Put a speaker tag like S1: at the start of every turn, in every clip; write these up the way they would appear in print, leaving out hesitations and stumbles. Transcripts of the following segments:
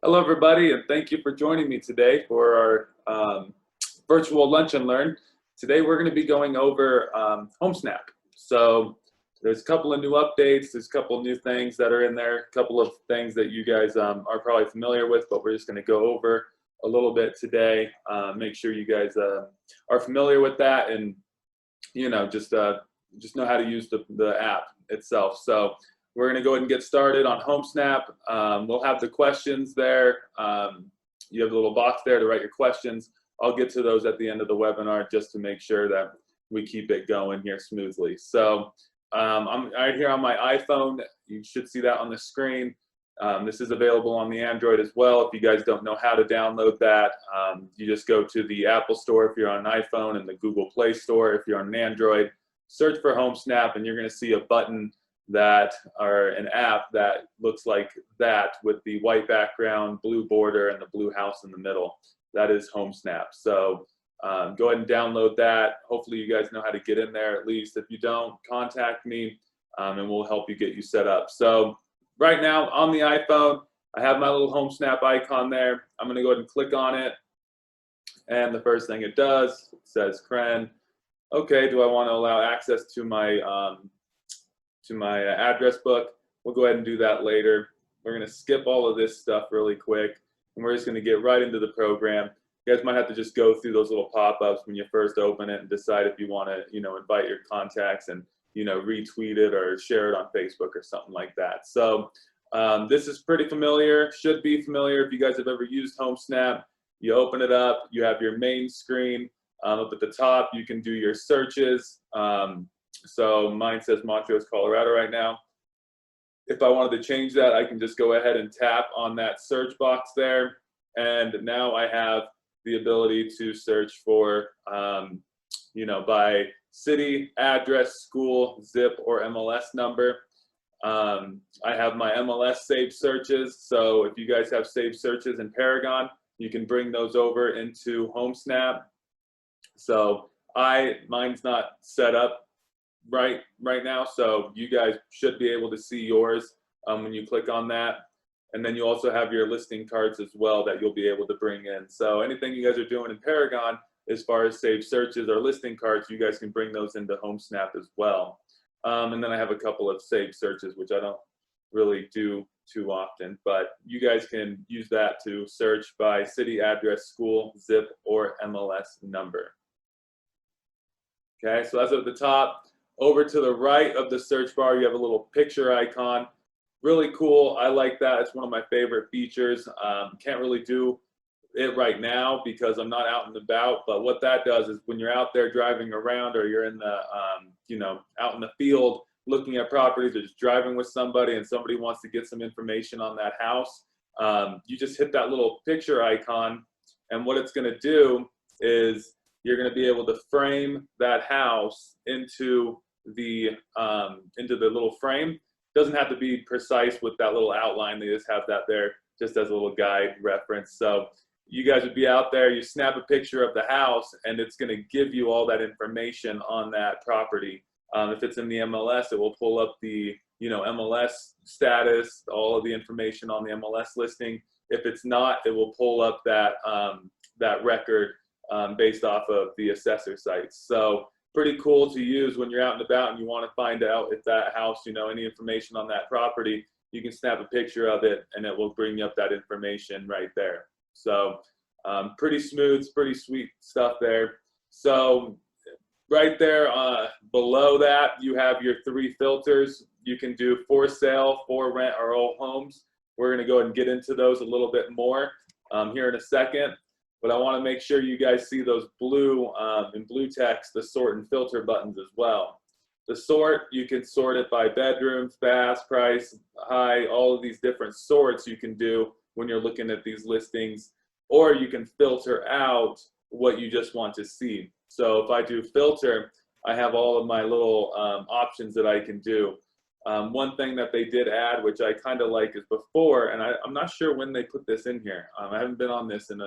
S1: Hello, everybody, and thank you for joining me today for our virtual lunch and learn. Today, we're going to be going over Homesnap. So there's a couple of new updates. There's a couple of new things that are in there, a couple of things that you guys are probably familiar with, but we're just going to go over a little bit today. Make sure you guys are familiar with that and, you know, just know how to use the app itself. So we're going to go ahead and get started on Homesnap. We'll have the questions there. You have the little box there to write your questions. I'll get to those at the end of the webinar just to make sure that we keep it going here smoothly. So I'm right here on my iPhone. You should see that on the screen. This is available on the Android as well. If you guys don't know how to download that, you just go to the Apple Store if you're on an iPhone and the Google Play Store if you're on an Android. Search for Homesnap and you're going to see a button or an app that looks like that with the white background, blue border, and the blue house in the middle. That is Homesnap. So go ahead and download that. Hopefully you guys know how to get in there at least. If you don't, contact me and we'll help you get you set up. So right now on the iPhone, I have my little Homesnap icon there. I'm going to go ahead and click on it. And the first thing it does, it says Kren. Okay, do I want to allow access to my address book? We'll go ahead and do that later. We're going to skip all of this stuff really quick, and we're just going to get right into the program. You guys might have to just go through those little pop-ups when you first open it and decide if you want to, invite your contacts and, retweet it or share it on Facebook or something like that. So this is pretty familiar, should be familiar if you guys have ever used Homesnap. You open it up, you have your main screen. Up at the top, you can do your searches. So mine says Montrose, Colorado right now. If I wanted to change that, I can just go ahead and tap on that search box there. And now I have the ability to search for, by city, address, school, zip, or MLS number. I have my MLS Saved Searches. So if you guys have saved searches in Paragon, you can bring those over into Homesnap. So mine's not set up right now, so you guys should be able to see yours when you click on that. And then you also have your listing cards as well that you'll be able to bring in. So anything you guys are doing in Paragon as far as saved searches or listing cards, you guys can bring those into Homesnap as well. And then I have a couple of saved searches, which I don't really do too often, but you guys can use that to search by city, address, school, zip, or MLS number. Okay, so that's at the top. Over to the right of the search bar, you have a little picture icon. Really cool. I like that. It's one of my favorite features. Can't really do it right now because I'm not out and about. But what that does is when you're out there driving around or you're in the, out in the field looking at properties or just driving with somebody and somebody wants to get some information on that house, you just hit that little picture icon. And what it's going to do is you're going to be able to frame that house into the little frame. It doesn't have to be precise with that little outline. They just have that there just as a little guide reference. So you guys would be out there, you snap a picture of the house, and it's going to give you all that information on that property. If it's in the MLS, it will pull up the MLS status, all of the information on the MLS listing. If it's not, it will pull up that that record based off of the assessor sites. So pretty cool to use when you're out and about and you want to find out if that house, any information on that property, you can snap a picture of it and it will bring you up that information right there. So pretty smooth, pretty sweet stuff there. So right there below that, you have your 3 filters. You can do for sale, for rent, or all homes. We're going to go ahead and get into those a little bit more here in a second. But I want to make sure you guys see those blue, in blue text, the sort and filter buttons as well. The sort, you can sort it by bedrooms, baths, price, high, all of these different sorts you can do when you're looking at these listings. Or you can filter out what you just want to see. So if I do filter, I have all of my little options that I can do. One thing that they did add, which I kind of like, is before, and I'm not sure when they put this in here. I haven't been on this in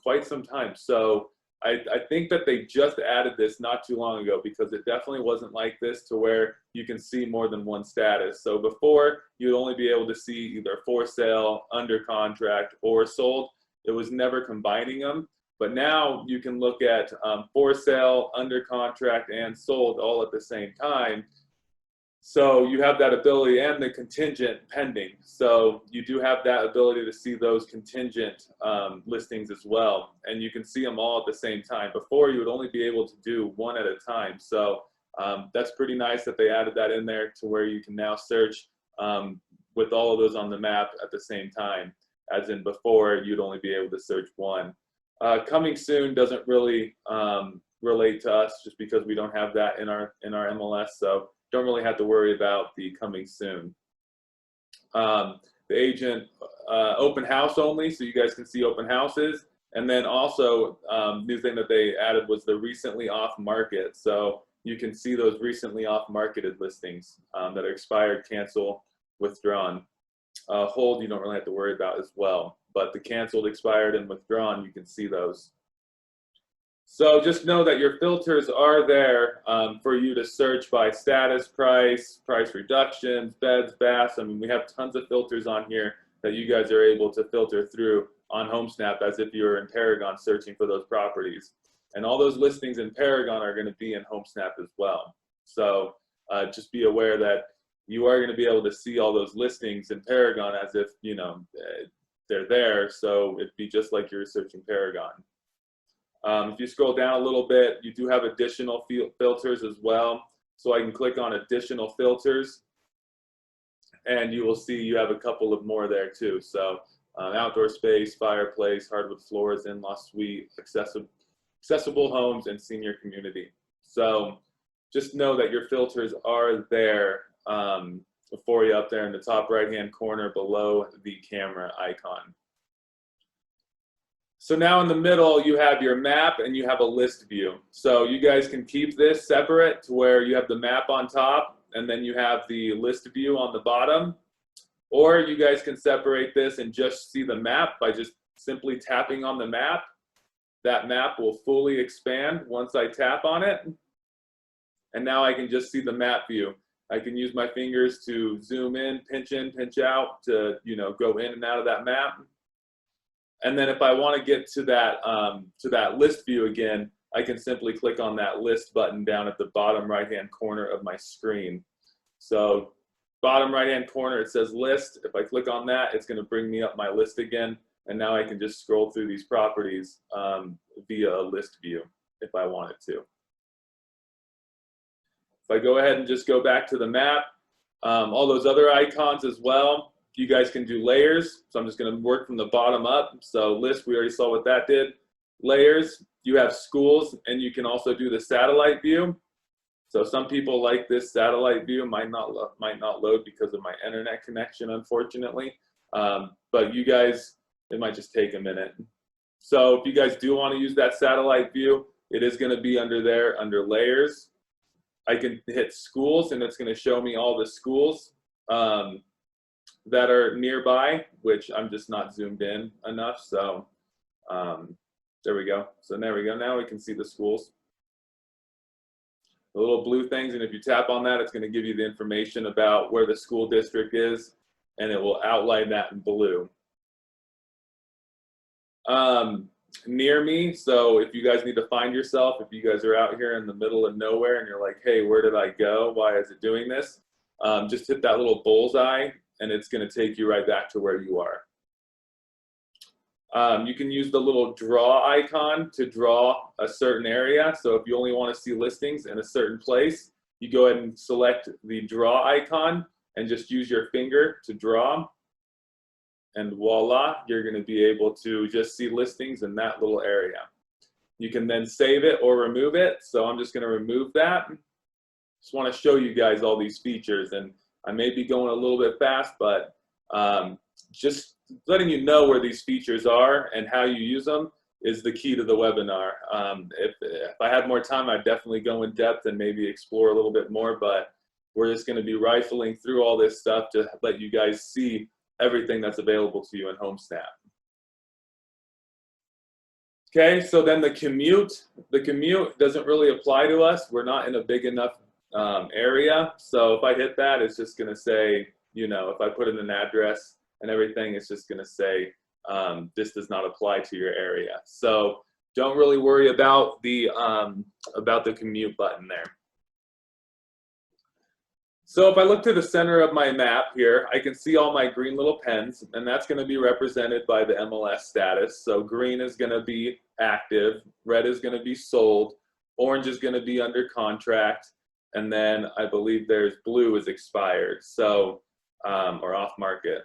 S1: quite some time. So I think that they just added this not too long ago, because it definitely wasn't like this to where you can see more than one status. So before, you'd only be able to see either for sale, under contract, or sold. It was never combining them. But now you can look at for sale, under contract, and sold all at the same time. So you have that ability, and the contingent pending. So you do have that ability to see those contingent listings as well. And you can see them all at the same time. Before, you would only be able to do one at a time. So that's pretty nice that they added that in there to where you can now search with all of those on the map at the same time. As in before, you'd only be able to search one. Coming soon doesn't really relate to us, just because we don't have that in our MLS. So don't really have to worry about the coming soon. The agent open house only, so you guys can see open houses. And then also, new thing that they added was the recently off market. So you can see those recently off marketed listings that are expired, cancel, withdrawn. Hold, you don't really have to worry about as well. But the canceled, expired, and withdrawn, you can see those. So just know that your filters are there for you to search by status, price reductions, beds, baths. I mean, we have tons of filters on here that you guys are able to filter through on Homesnap as if you were in Paragon searching for those properties. And all those listings in Paragon are going to be in Homesnap as well. So just be aware that you are going to be able to see all those listings in Paragon as if, you know, they're there. So it'd be just like you're searching Paragon. If you scroll down a little bit, you do have additional filters as well. So I can click on additional filters, and you will see you have a couple of more there too. So outdoor space, fireplace, hardwood floors, in-law suite, accessible homes, and senior community. So just know that your filters are there for you up there in the top right-hand corner below the camera icon. So now in the middle, you have your map and you have a list view. So you guys can keep this separate to where you have the map on top and then you have the list view on the bottom. Or you guys can separate this and just see the map by just simply tapping on the map. That map will fully expand once I tap on it. And now I can just see the map view. I can use my fingers to zoom in, pinch out to, you know, go in and out of that map. And then if I want to get to that list view again, I can simply click on that list button down at the bottom right-hand corner of my screen. So bottom right-hand corner, it says list. If I click on that, it's going to bring me up my list again. And now I can just scroll through these properties via a list view if I wanted to. If I go ahead and just go back to the map, all those other icons as well, you guys can do layers. So I'm just going to work from the bottom up. So list, we already saw what that did. Layers, you have schools, and you can also do the satellite view. So some people like this satellite view, might not load because of my internet connection, unfortunately. But you guys, it might just take a minute. So if you guys do want to use that satellite view, it is going to be under there, under layers. I can hit schools, and it's going to show me all the schools that are nearby, which I'm just not zoomed in enough. So there we go. So there we go. Now we can see the schools. The little blue things, and if you tap on that, it's going to give you the information about where the school district is, and it will outline that in blue. Near me, so if you guys need to find yourself, if you guys are out here in the middle of nowhere and you're like, hey, where did I go? Why is it doing this? Just hit that little bullseye, and it's going to take you right back to where you are. You can use the little draw icon to draw a certain area. So if you only want to see listings in a certain place, you go ahead and select the draw icon and just use your finger to draw. And voila, you're going to be able to just see listings in that little area. You can then save it or remove it. So I'm just going to remove that. Just want to show you guys all these features, and I may be going a little bit fast, but just letting you know where these features are and how you use them is the key to the webinar. If I had more time, I'd definitely go in depth and maybe explore a little bit more, but we're just going to be rifling through all this stuff to let you guys see everything that's available to you in Homesnap. Okay, so then the commute doesn't really apply to us. We're not in a big enough area. So if I hit that, it's just gonna say, you know, if I put in an address and everything, it's just gonna say, this does not apply to your area. So don't really worry about the commute button there. So if I look to the center of my map here, I can see all my green little pens, and that's going to be represented by the MLS status. So green is going to be active, red is going to be sold, orange is going to be under contract, and then I believe there's blue is expired, so or off market.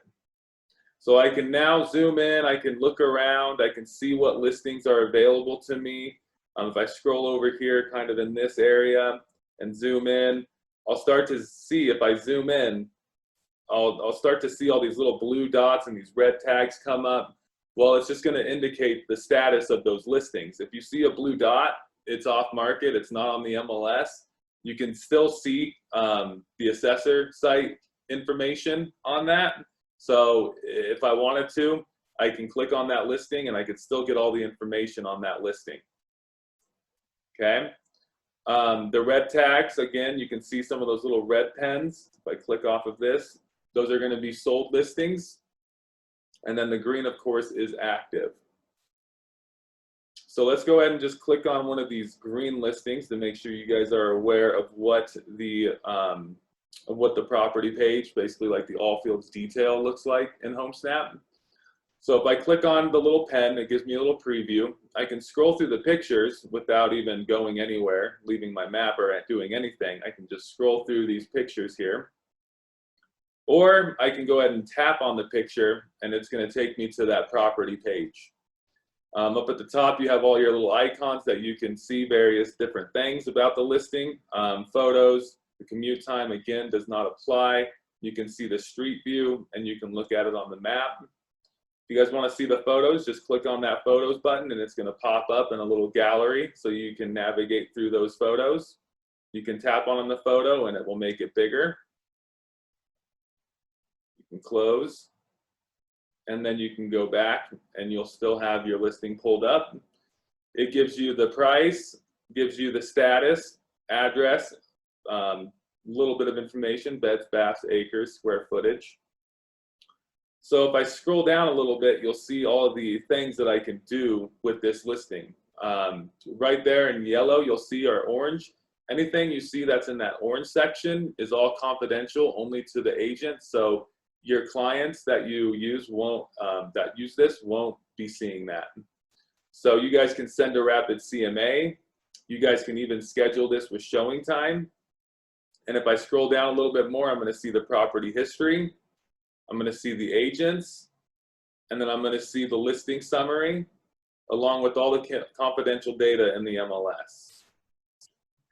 S1: So I can now zoom in, I can look around, I can see what listings are available to me. If I scroll over here kind of in this area and zoom in, I'll start to see, if I zoom in, I'll start to see all these little blue dots and these red tags come up. Well, it's just going to indicate the status of those listings. If you see a blue dot, it's off market, it's not on the MLS. You can still see the assessor site information on that. So if I wanted to, I can click on that listing and I could still get all the information on that listing. Okay. The red tags, again, you can see some of those little red pens. If I click off of this, those are going to be sold listings. And then the green, of course, is active. So let's go ahead and just click on one of these green listings to make sure you guys are aware of what the property page, basically like the all fields detail, looks like in Homesnap. So if I click on the little pen, it gives me a little preview. I can scroll through the pictures without even going anywhere, leaving my map or doing anything. I can just scroll through these pictures here. Or I can go ahead and tap on the picture and it's going to take me to that property page. Up at the top, you have all your little icons that you can see various different things about the listing. Photos, the commute time, again, does not apply. You can see the street view and you can look at it on the map. If you guys want to see the photos, just click on that photos button and it's going to pop up in a little gallery so you can navigate through those photos. You can tap on the photo and it will make it bigger. You can close and then you can go back and you'll still have your listing pulled up. It gives you the price, gives you the status, address, little bit of information, beds, baths, acres, square footage. So if I scroll down a little bit, you'll see all of the things that I can do with this listing. Right there in yellow, you'll see our orange. Anything you see that's in that orange section is all confidential, only to the agent. So your clients that you use won't, that use this won't be seeing that. So you guys can send a rapid CMA. You guys can even schedule this with showing time. And if I scroll down a little bit more, I'm going to see the property history. I'm going to see the agents, and then I'm going to see the listing summary, along with all the confidential data in the MLS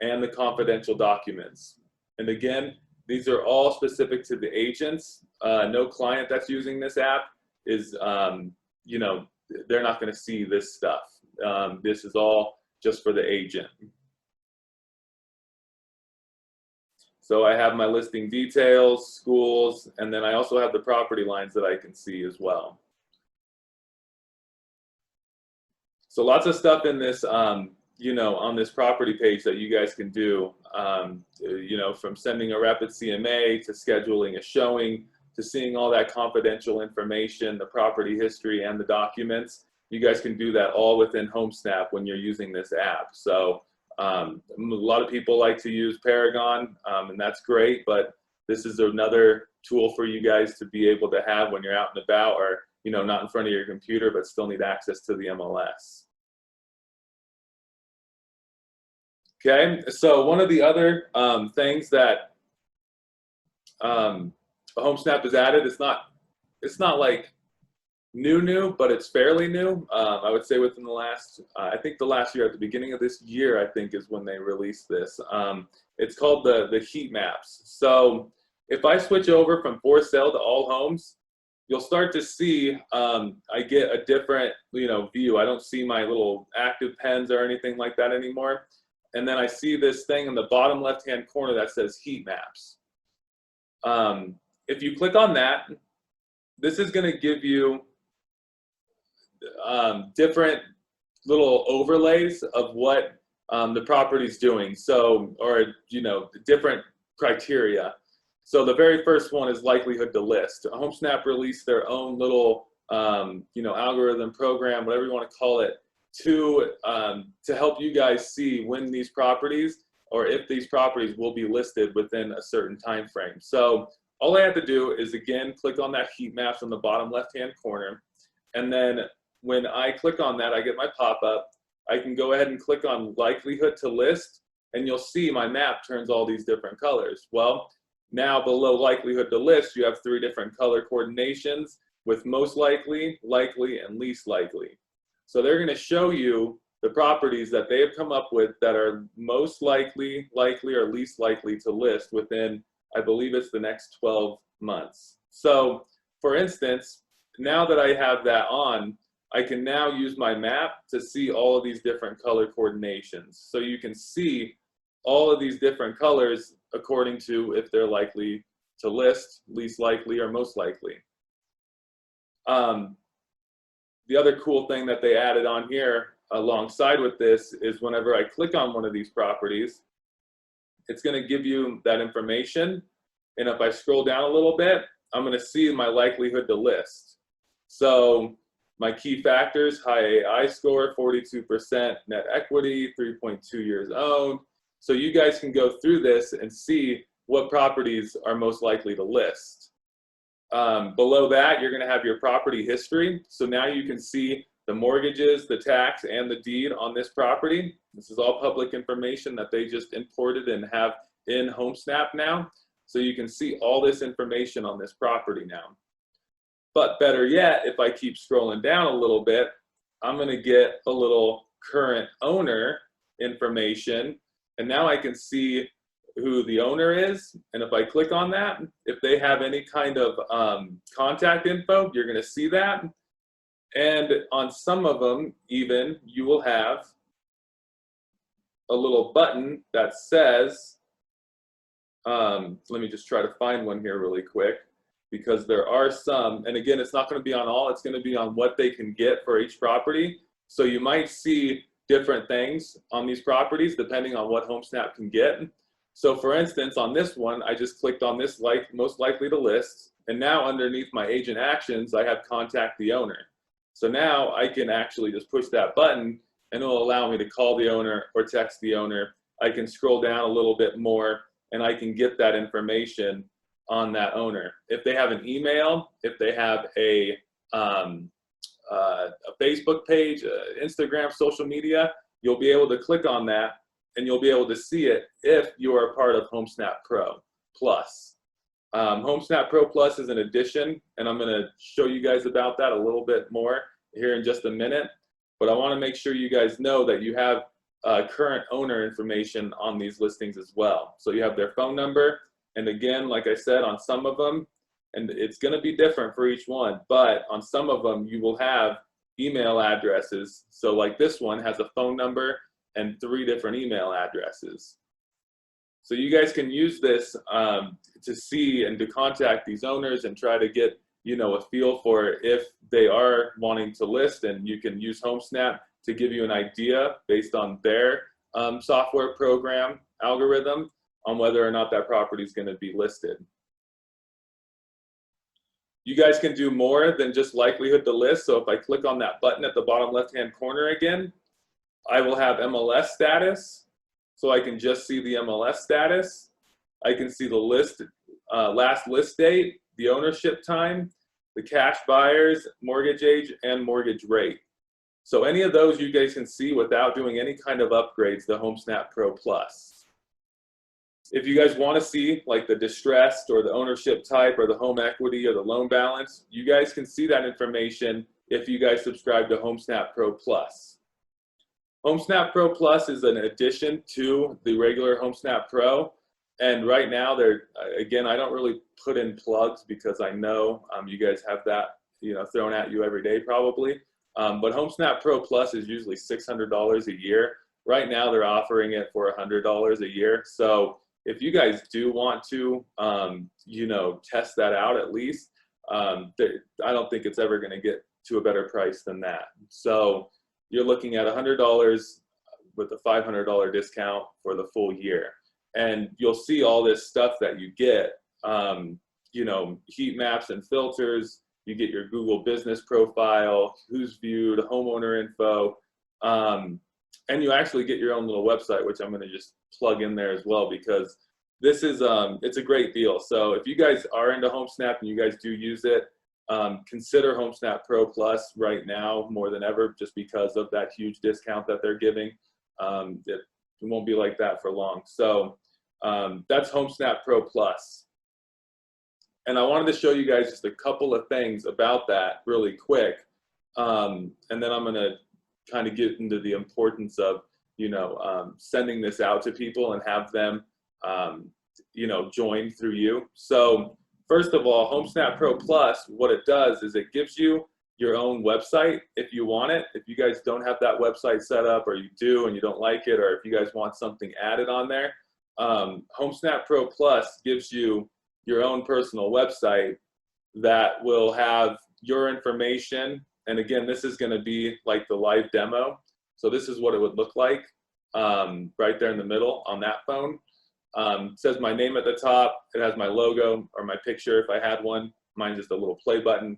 S1: and the confidential documents. And again, these are all specific to the agents. No client that's using this app is, you know, they're not going to see this stuff. This is all just for the agent. So I have my listing details, schools, and then I also have the property lines that I can see as well. So lots of stuff in this, you know, on this property page that you guys can do, you know, from sending a rapid CMA to scheduling a showing to seeing all that confidential information, the property history and the documents. You guys can do that all within Homesnap when you're using this app. So a lot of people like to use Paragon, and that's great, but this is another tool for you guys to be able to have when you're out and about, or, you know, not in front of your computer, but still need access to the MLS. Okay, so one of the other things that Homesnap has added, it's not like new, but it's fairly new. I would say within the last, I think the last year, at the beginning of this year, I think is when they released this. It's called the heat maps. So if I switch over from for sale to all homes, you'll start to see I get a different, you know, view. I don't see my little active pens or anything like that anymore. And then I see this thing in the bottom left-hand corner that says heat maps. If you click on that, this is going to give you different little overlays of what the property's doing. So, or, you know, different criteria. So the very first one is likelihood to list. Homesnap released their own little, you know, algorithm program, whatever you want to call it, to help you guys see when these properties or if these properties will be listed within a certain time frame. So all I have to do is, again, click on that heat map on the bottom left-hand corner. And then when I click on that, I get my pop-up. I can go ahead and click on likelihood to list, and you'll see my map turns all these different colors. Well, now below likelihood to list, you have 3 different color coordinations with most likely, likely, and least likely. So they're going to show you the properties that they have come up with that are most likely, likely, or least likely to list within, I believe it's the next 12 months. So for instance, now that I have that on, I can now use my map to see all of these different color coordinations. So you can see all of these different colors according to if they're likely to list, least likely, or most likely. The other cool thing that they added on here alongside with this is whenever I click on one of these properties, it's going to give you that information. And if I scroll down a little bit, I'm going to see my likelihood to list. So my key factors: high AI score, 42% net equity, 3.2 years owned. So you guys can go through this and see what properties are most likely to list. Below that, you're going to have your property history. So now you can see the mortgages, the tax, and the deed on this property. This is all public information that they just imported and have in Homesnap now. So you can see all this information on this property now. But better yet, if I keep scrolling down a little bit, I'm going to get a little current owner information. And now I can see who the owner is. And if I click on that, if they have any kind of contact info, you're going to see that. And on some of them, even, you will have a little button that says, let me just try to find one here really quick, because there are some, and again, it's not going to be on all, it's going to be on what they can get for each property. So you might see different things on these properties depending on what Homesnap can get. So for instance, on this one, I just clicked on this most likely to list, and now underneath my agent actions, I have contact the owner. So now I can actually just push that button and it'll allow me to call the owner or text the owner. I can scroll down a little bit more and I can get that information on that owner. If they have an email, if they have a Facebook page, Instagram, social media, you'll be able to click on that and you'll be able to see it if you are a part of Homesnap Pro Plus. Homesnap Pro Plus is an addition, and I'm going to show you guys about that a little bit more here in just a minute. But I want to make sure you guys know that you have current owner information on these listings as well. So you have their phone number, and again, like I said, on some of them, and it's going to be different for each one, but on some of them you will have email addresses. So like this one has a phone number and 3 different email addresses. So you guys can use this to see and to contact these owners and try to get, you know, a feel for if they are wanting to list, and you can use Homesnap to give you an idea based on their software program algorithm on whether or not that property is going to be listed. You guys can do more than just likelihood to list. So if I click on that button at the bottom left-hand corner again, I will have MLS status. So I can just see the MLS status. I can see the list, last list date, the ownership time, the cash buyers, mortgage age, and mortgage rate. So any of those you guys can see without doing any kind of upgrades to Homesnap Pro Plus. If you guys want to see like the distressed or the ownership type or the home equity or the loan balance, you guys can see that information if you guys subscribe to Homesnap Pro Plus. Homesnap Pro Plus is an addition to the regular Homesnap Pro. And right now, again, I don't really put in plugs because I know you guys have that, you know, thrown at you every day probably. But Homesnap Pro Plus is usually $600 a year. Right now, they're offering it for $100 a year. So if you guys do want to, you know, test that out at least, I don't think it's ever going to get to a better price than that. So you're looking at $100 with a $500 discount for the full year. And you'll see all this stuff that you get, you know, heat maps and filters. You get your Google business profile, who's viewed, homeowner info, and you actually get your own little website, which I'm going to just plug in there as well, because this is it's a great deal. So if you guys are into Homesnap and you guys do use it, consider Homesnap Pro Plus right now more than ever, just because of that huge discount that they're giving. It won't be like that for long. So that's Homesnap Pro Plus. And I wanted to show you guys just a couple of things about that really quick. And then I'm going to kind of get into the importance of, you know, sending this out to people and have them, you know, join through you. So first of all, Homesnap Pro Plus, what it does is it gives you your own website if you want it. If you guys don't have that website set up, or you do and you don't like it, or if you guys want something added on there, Homesnap Pro Plus gives you your own personal website that will have your information. And again, this is going to be like the live demo. So this is what it would look like right there in the middle on that phone. It says my name at the top. It has my logo or my picture if I had one. Mine's just a little play button.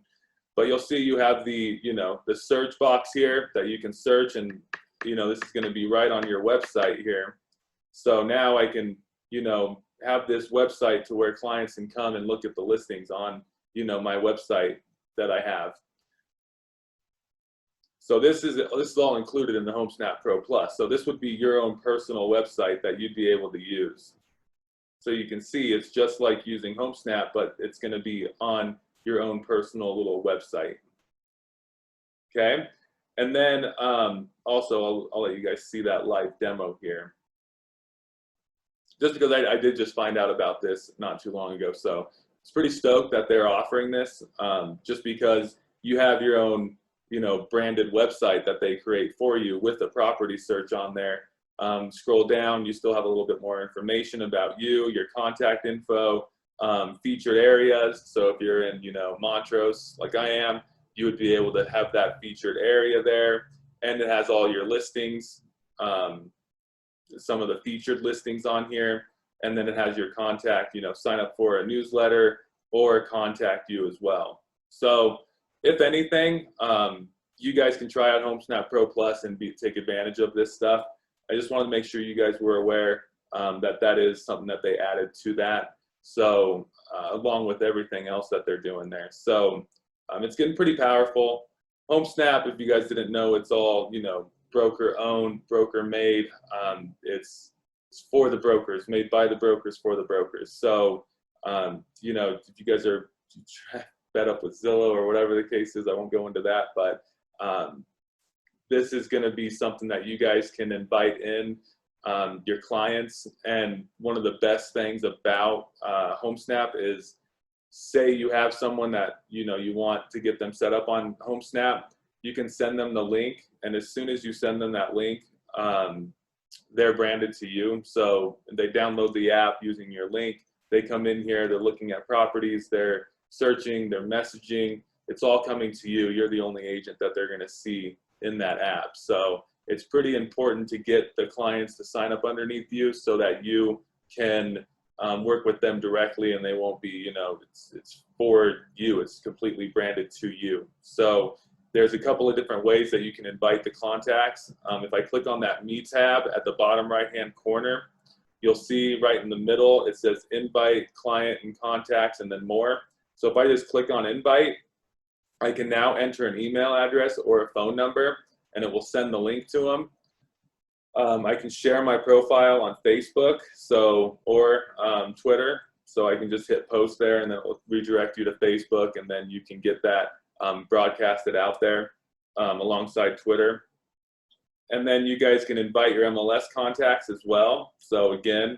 S1: But you'll see you have the, you know, the search box here that you can search, and, you know, this is going to be right on your website here. So now I can, you know, have this website to where clients can come and look at the listings on, you know, my website that I have. So this is all included in the Homesnap Pro Plus. So this would be your own personal website that you'd be able to use. So you can see it's just like using Homesnap, but it's going to be on your own personal little website. Okay, and then also I'll let you guys see that live demo here, just because I did just find out about this not too long ago. So it's pretty stoked that they're offering this, just because you have your own, you know, branded website that they create for you with a property search on there. Scroll down, you still have a little bit more information about you, your contact info, featured areas. So if you're in, you know, Montrose like I am, you would be able to have that featured area there, and it has all your listings, some of the featured listings on here, and then it has your contact, you know, sign up for a newsletter or contact you as well. So if anything, you guys can try out Homesnap Pro Plus and take advantage of this stuff. I just wanted to make sure you guys were aware that that is something that they added to that. So along with everything else that they're doing there. So it's getting pretty powerful. Homesnap, if you guys didn't know, it's all, you know, broker owned, broker made. It's for the brokers, made by the brokers for the brokers. So, you know, if you guys are fed up with Zillow or whatever the case is, I won't go into that, but this is going to be something that you guys can invite in your clients. And one of the best things about Homesnap is, say you have someone that, you know, you want to get them set up on Homesnap, you can send them the link, and as soon as you send them that link, they're branded to you. So they download the app using your link, they come in here, they're looking at properties, they're searching, they're messaging, it's all coming to you. You're the only agent that they're going to see in that app. So it's pretty important to get the clients to sign up underneath you so that you can work with them directly, and they won't be, you know, it's for you, it's completely branded to you. So there's a couple of different ways that you can invite the contacts. If I click on that Me tab at the bottom right hand corner, you'll see right in the middle it says invite, client, and contacts, and then more. So if I just click on invite, I can now enter an email address or a phone number, and it will send the link to them. I can share my profile on Facebook, or Twitter. So I can just hit post there, and then it will redirect you to Facebook, and then you can get that broadcasted out there alongside Twitter. And then you guys can invite your MLS contacts as well. So again,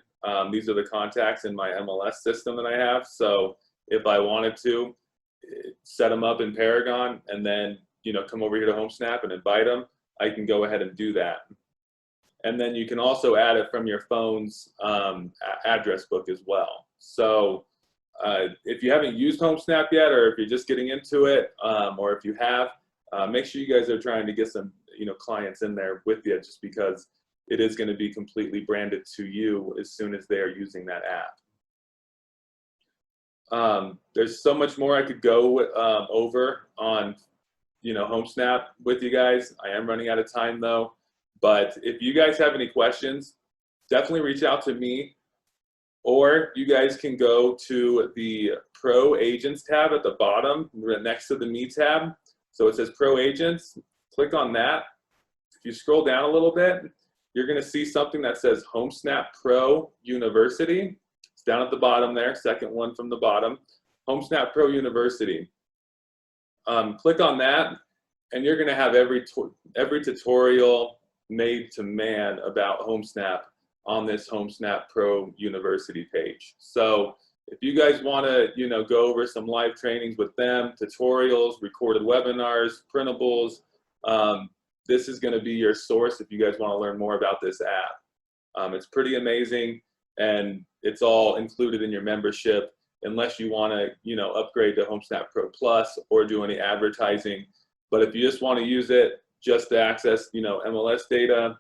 S1: these are the contacts in my MLS system that I have. So if I wanted to set them up in Paragon and then, you know, come over here to Homesnap and invite them, I can go ahead and do that. And then you can also add it from your phone's address book as well. So if you haven't used Homesnap yet, or if you're just getting into it, or if you have, make sure you guys are trying to get some, clients in there with you, just because it is going to be completely branded to you as soon as they are using that app. There's so much more I could go over on Homesnap with you guys. I am running out of time though, but if you guys have any questions, definitely reach out to me, or you guys can go to the Pro Agents tab at the bottom next to the Me tab. So it says Pro Agents, click on that. If you scroll down a little bit, you're going to see something that says Homesnap Pro University. It's down at the bottom there, second one from the bottom, Homesnap Pro University. Click on that, and you're going to have every tutorial made to man about Homesnap on this Homesnap Pro University page. So if you guys want to, go over some live trainings with them, tutorials, recorded webinars, printables, this is going to be your source if you guys want to learn more about this app. It's pretty amazing, and it's all included in your membership, unless you want to, upgrade to Homesnap Pro Plus or do any advertising. But if you just want to use it just to access, MLS data,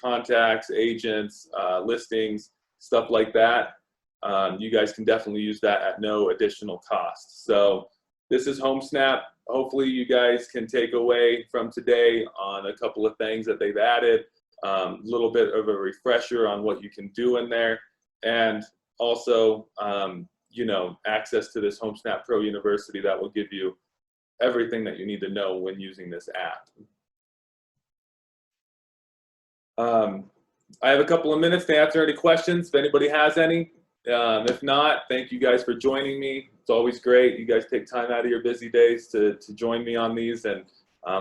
S1: contacts, agents, listings, stuff like that, you guys can definitely use that at no additional cost. So this is Homesnap. Hopefully you guys can take away from today on a couple of things that they've added, a little bit of a refresher on what you can do in there, and also access to this Homesnap Pro University that will give you everything that you need to know when using this app. I have a couple of minutes to answer any questions if anybody has any. If not, thank you guys for joining me. It's always great. You guys take time out of your busy days to join me on these, and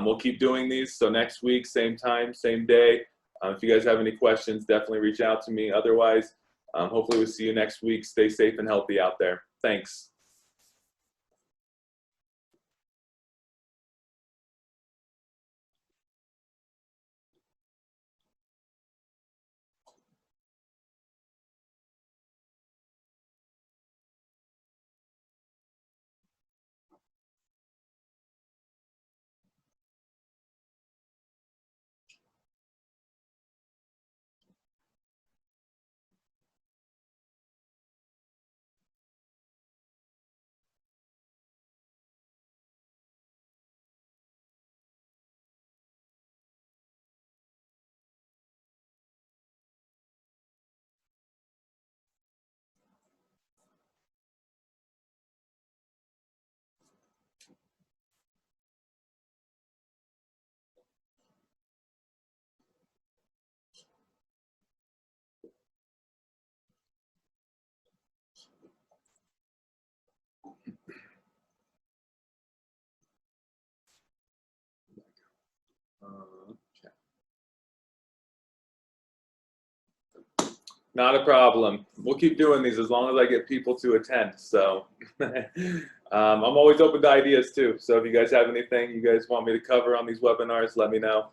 S1: we'll keep doing these. So next week, same time, same day. If you guys have any questions, definitely reach out to me. Otherwise, hopefully we'll see you next week. Stay safe and healthy out there. Thanks. Not a problem. We'll keep doing these as long as I get people to attend. So I'm always open to ideas too. So if you guys have anything you guys want me to cover on these webinars, let me know.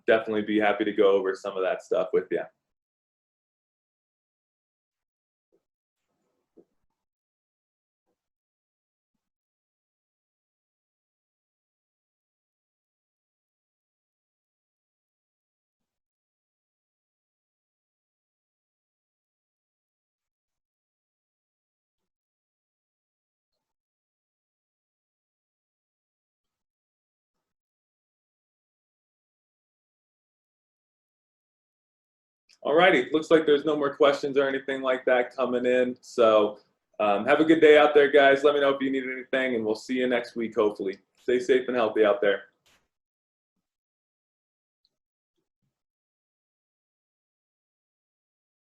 S1: Definitely be happy to go over some of that stuff with you. Alrighty, looks like there's no more questions or anything like that coming in. So have a good day out there, guys. Let me know if you need anything, and we'll see you next week, hopefully. Stay safe and healthy out there.